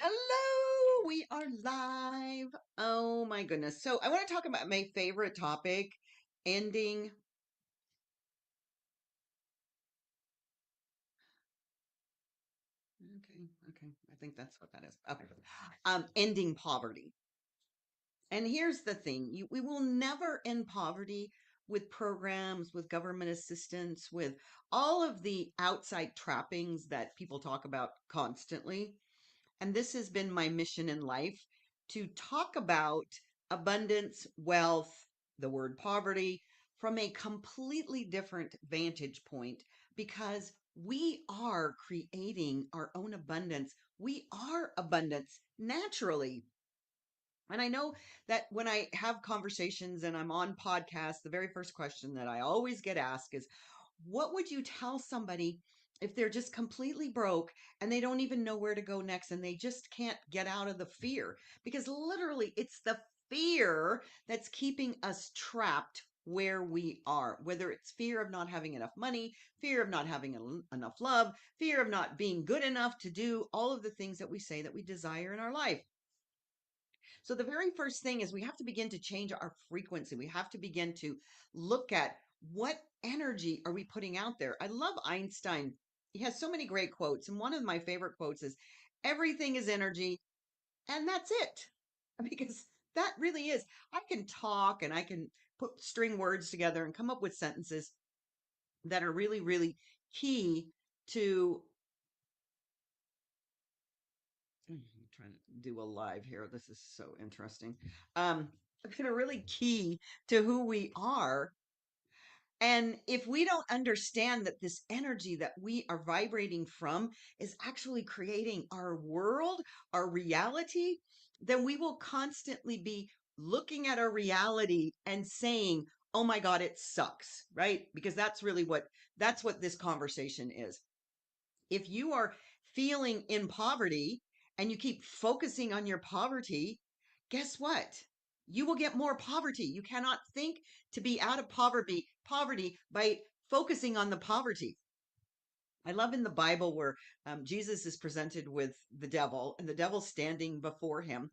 Hello, we are live. Oh my goodness. So I want to talk about my favorite topic, ending. Okay. I think that's what that is. Okay. Ending poverty. And here's the thing, we will never end poverty with programs, with government assistance, with all of the outside trappings that people talk about constantly. And this has been my mission in life to talk about abundance, wealth, the word poverty from a completely different vantage point because we are creating our own abundance. We are abundance naturally. And I know that when I have conversations and I'm on podcasts, the very first question that I always get asked is, what would you tell somebody if they're just completely broke and they don't even know where to go next and they just can't get out of the fear? Because literally, it's the fear that's keeping us trapped where we are, whether it's fear of not having enough money, fear of not having enough love, fear of not being good enough to do all of the things that we say that we desire in our life. So the very first thing is we have to begin to change our frequency. We have to begin to look at what energy are we putting out there. I love Einstein. He has so many great quotes. And one of my favorite quotes is everything is energy and that's it. Because that really is. I can talk and I can put string words together and come up with sentences that are really, really key to I'm trying to do a live here. This is so interesting. Um, that are really key to who we are. And if we don't understand that this energy that we are vibrating from is actually creating our world, our reality, then we will constantly be looking at our reality and saying, oh my God, it sucks, right? Because that's what this conversation is. If you are feeling in poverty and you keep focusing on your poverty, guess what? You will get more poverty. You cannot think to be out of poverty by focusing on the poverty. I love in the Bible where Jesus is presented with the devil and the devil standing before him.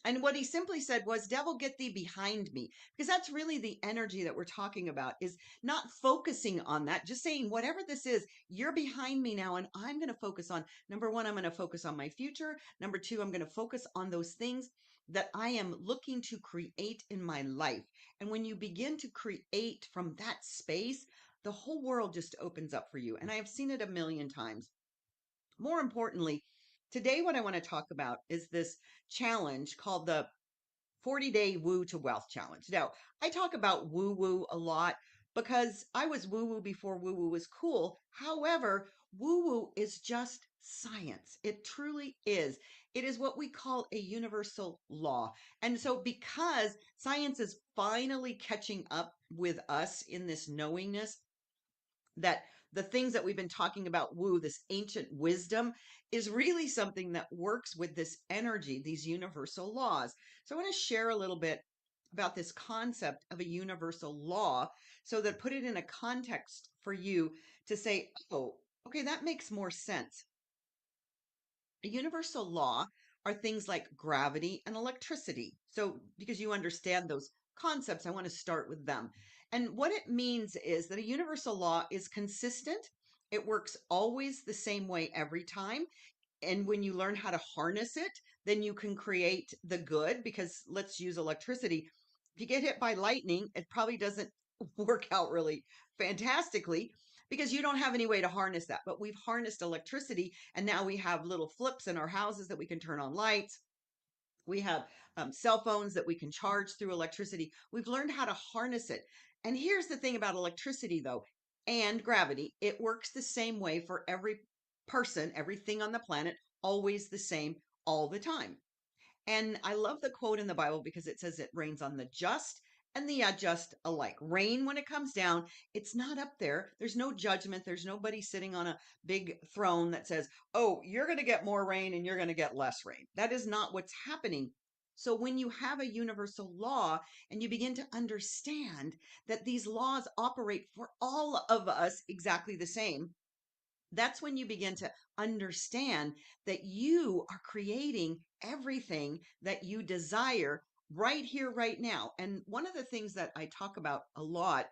And what he simply said was, devil, get thee behind me. Because that's really the energy that we're talking about is not focusing on that, just saying, whatever this is, you're behind me now. And I'm going to focus on number one, I'm going to focus on my future. Number two, I'm going to focus on those things that I am looking to create in my life. And when you begin to create from that space, the whole world just opens up for you. And I have seen it a million times. More importantly, today, what I want to talk about is this challenge called the 40-day Woo to Wealth Challenge. Now, I talk about woo woo a lot because I was woo woo before woo woo was cool. However, woo woo is just science. It truly is. It is what we call a universal law. And so, because science is finally catching up with us in this knowingness, that the things that we've been talking about, woo, this ancient wisdom, is really something that works with this energy, these universal laws. So I want to share a little bit about this concept of a universal law so that put it in a context for you to say, oh, okay, that makes more sense. A universal law are things like gravity and electricity. So, because you understand those concepts, I want to start with them. And what it means is that a universal law is consistent, it works always the same way every time. And when you learn how to harness it, then you can create the good. Because let's use electricity. If you get hit by lightning, it probably doesn't work out really fantastically because you don't have any way to harness that. But we've harnessed electricity and now we have little flips in our houses that we can turn on lights. We have cell phones that we can charge through electricity. We've learned how to harness it. And here's the thing about electricity, though, and gravity, it works the same way for every person, everything on the planet, always the same all the time. And I love the quote in the Bible because it says it rains on the just and the unjust alike. Rain, when it comes down, it's not up there. There's no judgment. There's nobody sitting on a big throne that says, oh, you're going to get more rain and you're going to get less rain. That is not what's happening. So when you have a universal law and you begin to understand that these laws operate for all of us exactly the same, That's when you begin to understand that you are creating everything that you desire right here, right now. And one of the things that I talk about a lot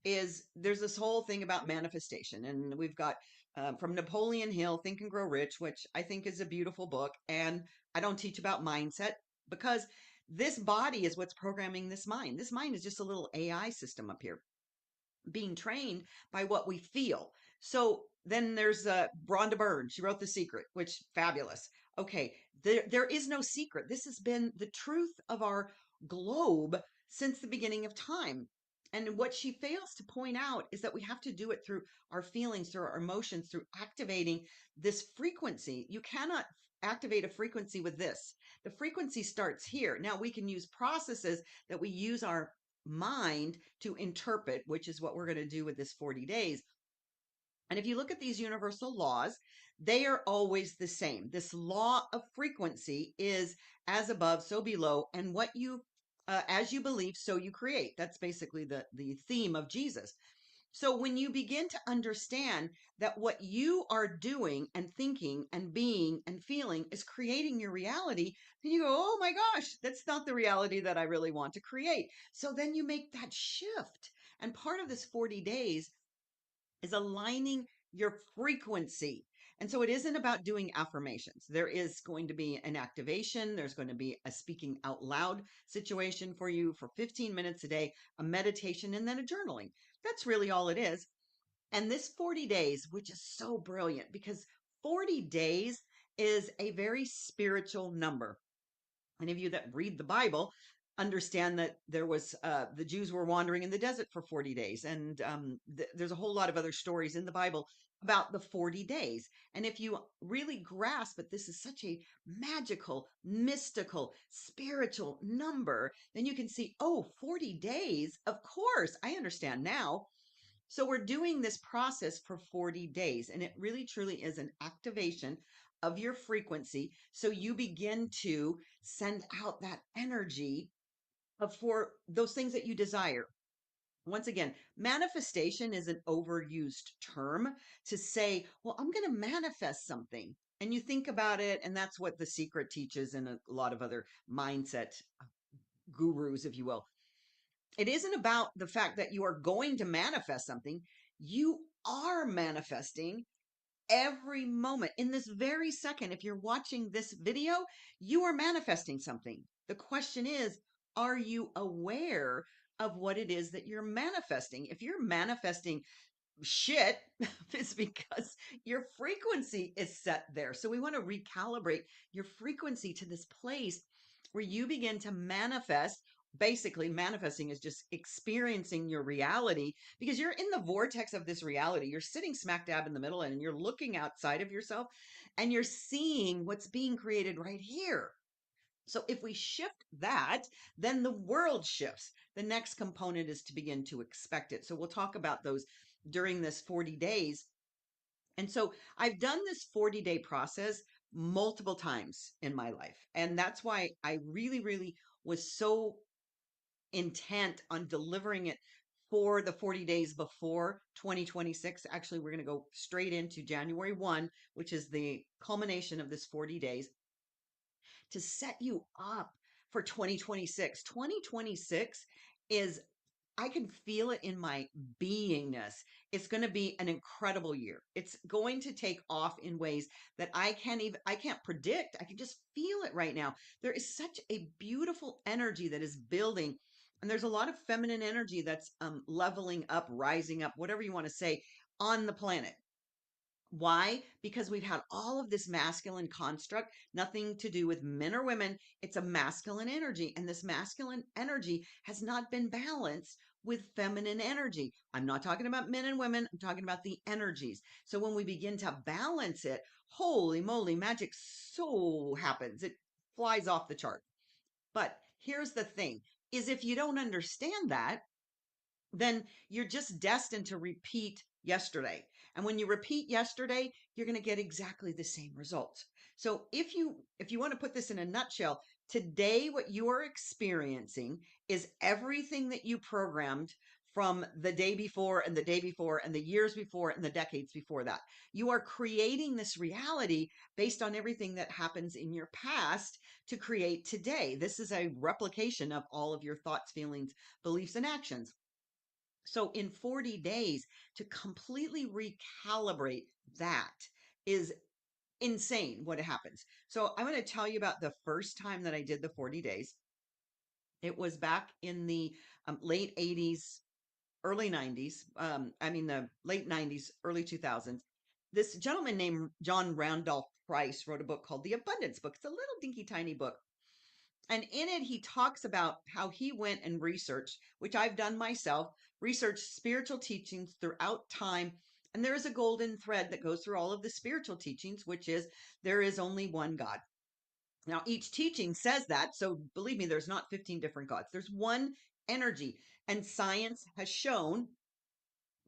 is there's this whole thing about manifestation. And we've got from Napoleon Hill, Think and Grow Rich, which I think is a beautiful book. And I don't teach about mindset because this body is what's programming this mind. This mind is just a little AI system up here being trained by what we feel. So then there's Rhonda Byrne. She wrote The Secret, which fabulous. Okay, there is no secret. This has been the truth of our globe since the beginning of time. And what she fails to point out is that we have to do it through our feelings, through our emotions, through activating this frequency. You cannot activate a frequency with this. The frequency starts here. Now we can use processes that we use our mind to interpret, which is what we're going to do with this 40 days. And if you look at these universal laws, they are always the same. This law of frequency is as above, so below, and what you, as you believe, so you create. That's basically the theme of Jesus. So when you begin to understand that what you are doing and thinking and being and feeling is creating your reality, then you go, oh my gosh, that's not the reality that I really want to create. So then you make that shift. And part of this 40 days is aligning your frequency. And so it isn't about doing affirmations. There is going to be an activation. There's going to be a speaking out loud situation for you for 15 minutes a day, a meditation, and then a journaling. That's really all it is. And this 40 days, which is so brilliant because 40 days is a very spiritual number. Any of you that read the Bible understand that there was the Jews were wandering in the desert for 40 days. And there's a whole lot of other stories in the Bible about the 40 days. And if you really grasp that this is such a magical, mystical, spiritual number, then you can see, oh, 40 days. Of course, I understand now. So we're doing this process for 40 days, and it really truly is an activation of your frequency. So you begin to send out that energy for those things that you desire. Once again, manifestation is an overused term to say, well, I'm going to manifest something. And you think about it, and that's what The Secret teaches and a lot of other mindset gurus, if you will. It isn't about the fact that you are going to manifest something. You are manifesting every moment in this very second. If you're watching this video, you are manifesting something. The question is, are you aware of what it is that you're manifesting? If you're manifesting shit, it's because your frequency is set there. So we want to recalibrate your frequency to this place where you begin to manifest. Basically, manifesting is just experiencing your reality because you're in the vortex of this reality. You're sitting smack dab in the middle and you're looking outside of yourself and you're seeing what's being created right here. So if we shift that, then the world shifts. The next component is to begin to expect it. So we'll talk about those during this 40 days. And so I've done this 40-day process multiple times in my life. And that's why I really, really was so intent on delivering it for the 40 days before 2026. Actually, we're going to go straight into January 1, which is the culmination of this 40 days to set you up for 2026. 2026 is, I can feel it in my beingness. It's going to be an incredible year. It's going to take off in ways that I can't predict. I can just feel it right now. There is such a beautiful energy that is building. And there's a lot of feminine energy that's leveling up, rising up, whatever you want to say, on the planet. Why? Because we've had all of this masculine construct, nothing to do with men or women. It's a masculine energy. And this masculine energy has not been balanced with feminine energy. I'm not talking about men and women. I'm talking about the energies. So when we begin to balance it, holy moly, magic so happens. It flies off the chart. But here's the thing is if you don't understand that, then you're just destined to repeat yesterday. And when you repeat yesterday, you're going to get exactly the same results. So if you want to put this in a nutshell, today what you are experiencing is everything that you programmed from the day before and the day before and the years before and the decades before that. You are creating this reality based on everything that happens in your past to create today. This is a replication of all of your thoughts, feelings, beliefs, and actions. So in 40 days to completely recalibrate that is insane what happens. So I'm going to tell you about the first time that I did the 40 days. It was back in the late 80s, early 90s. The late 90s, early 2000s. This gentleman named John Randolph Price wrote a book called The Abundance Book. It's a little dinky tiny book. And in it, he talks about how he went and researched, which I've done myself, researched spiritual teachings throughout time. And there is a golden thread that goes through all of the spiritual teachings, which is there is only one God. Now, each teaching says that. So believe me, there's not 15 different gods. There's one energy. And science has shown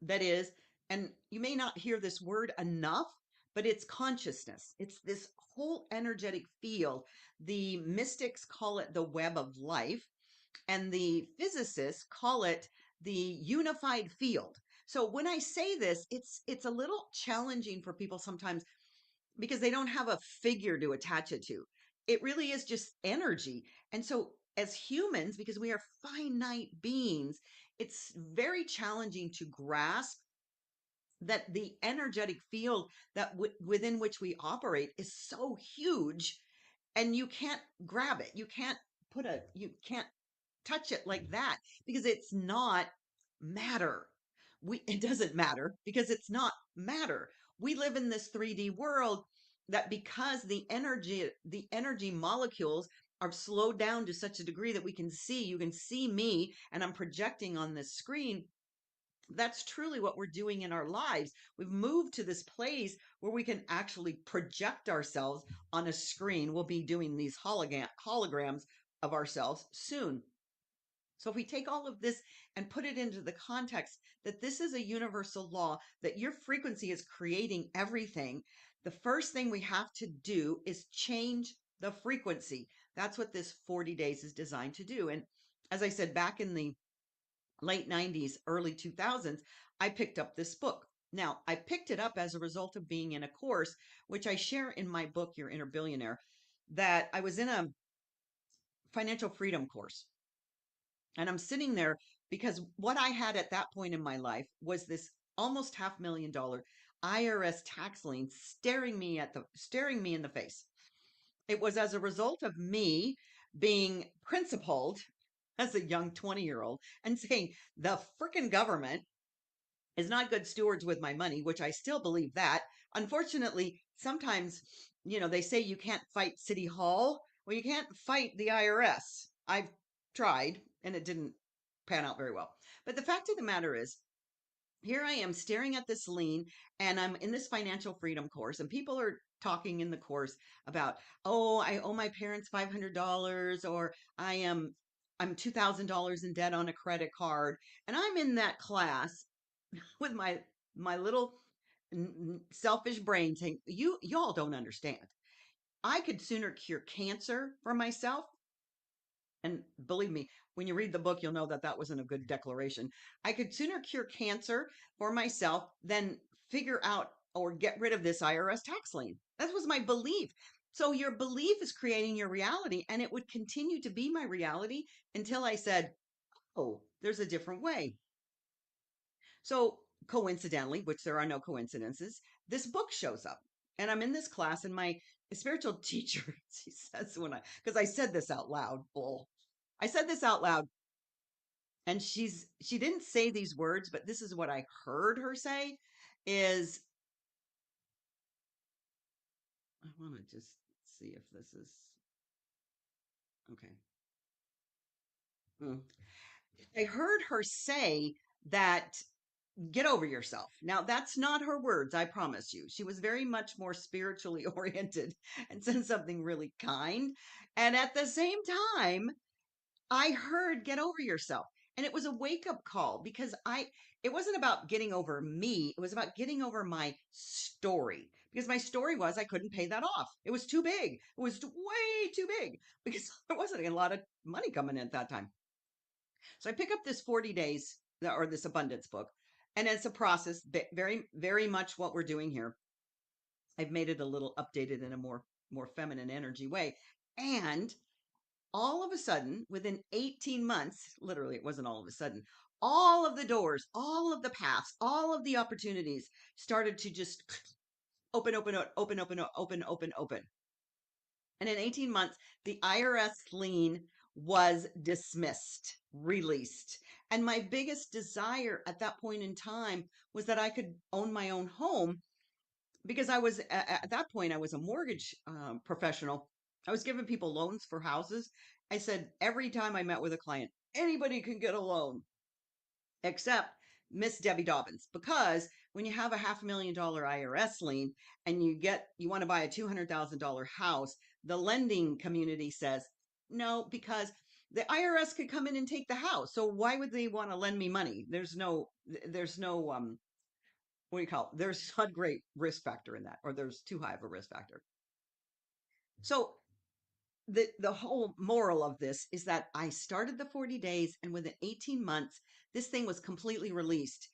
that is, and you may not hear this word enough, but it's consciousness. It's this whole energetic field. The mystics call it the web of life, and the physicists call it the unified field. So when I say this, it's a little challenging for people sometimes because they don't have a figure to attach it to. It really is just energy. And so as humans, because we are finite beings, it's very challenging to grasp that the energetic field that within which we operate is so huge, and you can't grab it. You can't touch it like that because it's not matter. It doesn't matter because it's not matter. We live in this 3D world that because the energy molecules are slowed down to such a degree that you can see me and I'm projecting on this screen. That's truly what we're doing in our lives. We've moved to this place where we can actually project ourselves on a screen. We'll be doing these holograms of ourselves soon. So if we take all of this and put it into the context that this is a universal law, that your frequency is creating everything, the first thing we have to do is change the frequency. That's what this 40 days is designed to do. And as I said, back in the late 90s, early 2000s, I picked up this book. Now, I picked it up as a result of being in a course, which I share in my book, Your Inner Billionaire, that I was in a financial freedom course. And I'm sitting there because what I had at that point in my life was this almost $500,000 IRS tax lien staring me in the face. It was as a result of me being principled as a young 20-year-old and saying the freaking government is not good stewards with my money, which I still believe that. Unfortunately, sometimes, they say you can't fight City Hall. Well, you can't fight the IRS. I've tried and it didn't pan out very well. But the fact of the matter is, here I am staring at this lien and I'm in this financial freedom course, and people are talking in the course about, oh, I owe my parents $500, or I'm $2,000 in debt on a credit card. And I'm in that class with my little selfish brain saying, y'all don't understand. I could sooner cure cancer for myself. And believe me, when you read the book, you'll know that that wasn't a good declaration. I could sooner cure cancer for myself than figure out or get rid of this IRS tax lien. That was my belief. So your belief is creating your reality, and it would continue to be my reality until I said, oh, there's a different way. So coincidentally, which there are no coincidences, this book shows up. And I'm in this class, and my spiritual teacher, she says, because I said this out loud, bull. I said this out loud, and she didn't say these words, but this is what I heard her say is, I want to just see if this is okay. Hmm. I heard her say that get over yourself. Now, that's not her words, I promise you. She was very much more spiritually oriented and said something really kind. And at the same time, I heard get over yourself. And it was a wake up call because it wasn't about getting over me. It was about getting over my story, because my story was I couldn't pay that off. It was too big. It was way too big because there wasn't a lot of money coming in at that time. So I pick up this 40 days or this abundance book. And it's a process, very, very much what we're doing here. I've made it a little updated in a more feminine energy way. And all of a sudden, within 18 months, literally, it wasn't all of a sudden, all of the doors, all of the paths, all of the opportunities started to just open, open, open, open, open, open, open. And in 18 months, the IRS lien was dismissed, released. And my biggest desire at that point in time was that I could own my own home, because I was at that point, I was a mortgage professional. I was giving people loans for houses. I said every time I met with a client, anybody can get a loan except Miss Debbie Dobbins, because when you have a $500,000 IRS lien and you want to buy a $200,000 house, the lending community says no, because the IRS could come in and take the house. So why would they want to lend me money? There's no what do you call it? There's not great risk factor in that, or there's too high of a risk factor. So the whole moral of this is that I started the 40 days, and within 18 months, this thing was completely released.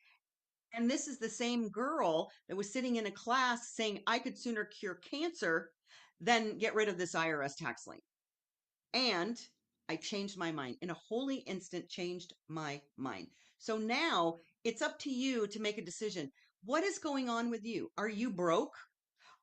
And this is the same girl that was sitting in a class saying I could sooner cure cancer than get rid of this IRS tax lien. And I changed my mind in a holy instant, changed my mind. So now it's up to you to make a decision. What is going on with you? Are you broke?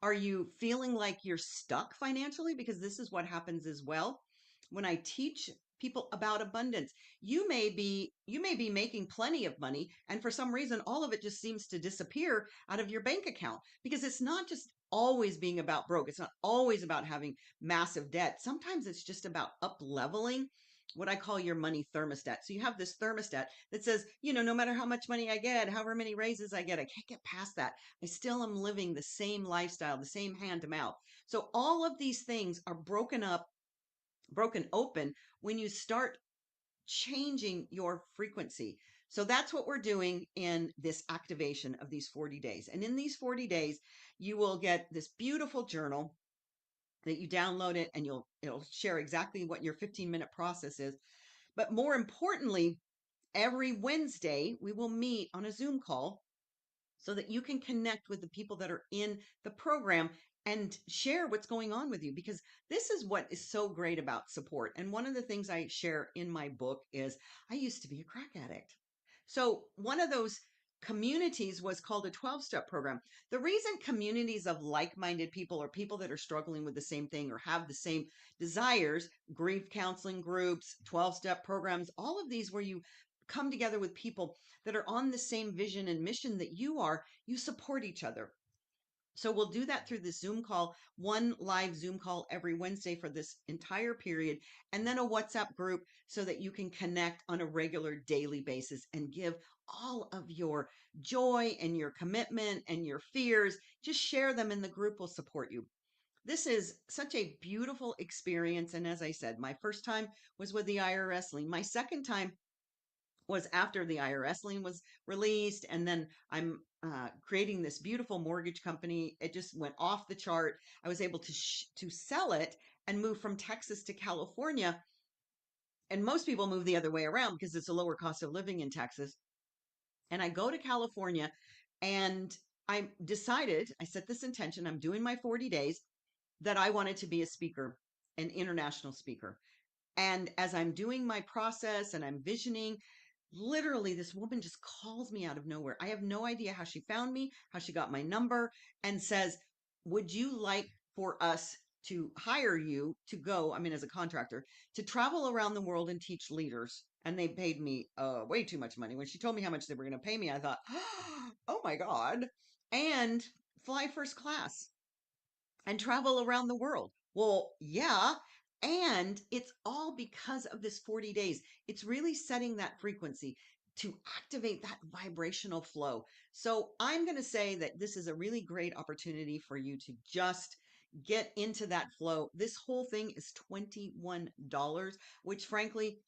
Are you feeling like you're stuck financially? Because this is what happens as well. When I teach people about abundance, you may be making plenty of money, and for some reason all of it just seems to disappear out of your bank account, because it's not just always being about broke. It's not always about having massive debt. Sometimes it's just about up leveling what I call your money thermostat. So you have this thermostat that says, no matter how much money I get, however many raises I get, I can't get past that. I still am living the same lifestyle, the same hand to mouth. So all of these things are broken up, broken open when you start changing your frequency. So that's what we're doing in this activation of these 40 days. And in these 40 days, you will get this beautiful journal that you download it, and it'll share exactly what your 15-minute process is. But more importantly, every Wednesday, we will meet on a Zoom call so that you can connect with the people that are in the program and share what's going on with you, because this is what is so great about support. And one of the things I share in my book is I used to be a crack addict. So one of those communities was called a 12-step program. The reason communities of like-minded people, or people that are struggling with the same thing or have the same desires, grief counseling groups, 12-step programs, all of these where you come together with people that are on the same vision and mission that you are, you support each other. So we'll do that through the Zoom call, one live Zoom call every Wednesday for this entire period, and then a WhatsApp group so that you can connect on a regular daily basis and give all of your joy and your commitment and your fears. Just share them, and the group will support you. This is such a beautiful experience. And as I said, my first time was with the IRS lien. My second time was after the IRS lien was released. And then I'm creating this beautiful mortgage company. It just went off the chart. I was able to sell it and move from Texas to California. And most people move the other way around because it's a lower cost of living in Texas. And I go to California, and I set this intention. I'm doing my 40 days, that I wanted to be a speaker, an international speaker. And as I'm doing my process and I'm visioning, literally this woman just calls me out of nowhere. I have no idea how she found me, how she got my number, and says, would you like for us to hire you to go, I mean, as a contractor, to travel around the world and teach leaders? And they paid me way too much money. When she told me how much they were going to pay me, I thought, oh my God. And fly first class and travel around the world. Well, yeah. And it's all because of this 40 days. It's really setting that frequency to activate that vibrational flow. So I'm going to say that this is a really great opportunity for you to just get into that flow. This whole thing is $21, which frankly,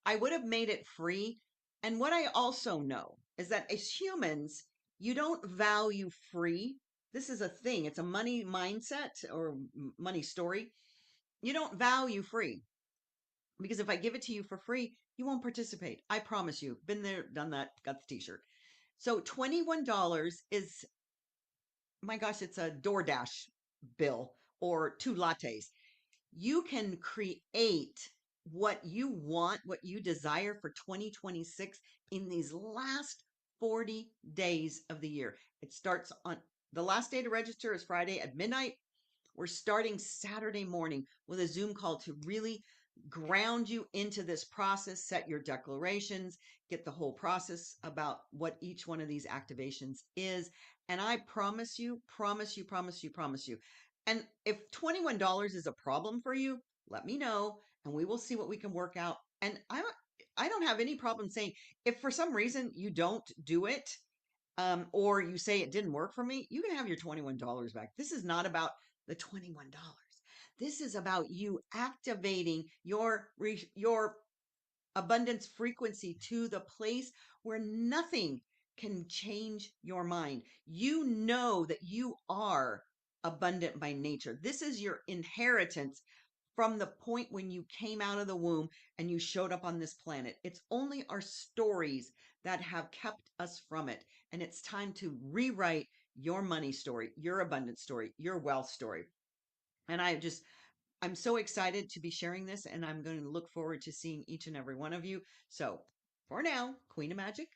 I would have made it free. And what I also know is that as humans, you don't value free. This is a thing. It's a money mindset or money story. You don't value free. Because if I give it to you for free, you won't participate. I promise you. Been there, done that, got the t-shirt. So $21 is, my gosh, it's a DoorDash bill or 2 lattes. You can create what you want, what you desire for 2026 in these last 40 days of the year. It starts on the last day to register is Friday at midnight. We're starting Saturday morning with a Zoom call to really ground you into this process, set your declarations, get the whole process about what each one of these activations is. And I promise you, promise you, promise you, promise you. And if $21 is a problem for you, let me know and we will see what we can work out. And I don't have any problem saying if for some reason you don't do it, or you say it didn't work for me, you can have your $21 back. This is not about the $21. This is about you activating your abundance frequency to the place where nothing can change your mind. You know that you are abundant by nature. This is your inheritance from the point when you came out of the womb and you showed up on this planet. It's only our stories that have kept us from it. And it's time to rewrite your money story, your abundance story, your wealth story. And I'm so excited to be sharing this, and I'm going to look forward to seeing each and every one of you. So for now, Queen of Magic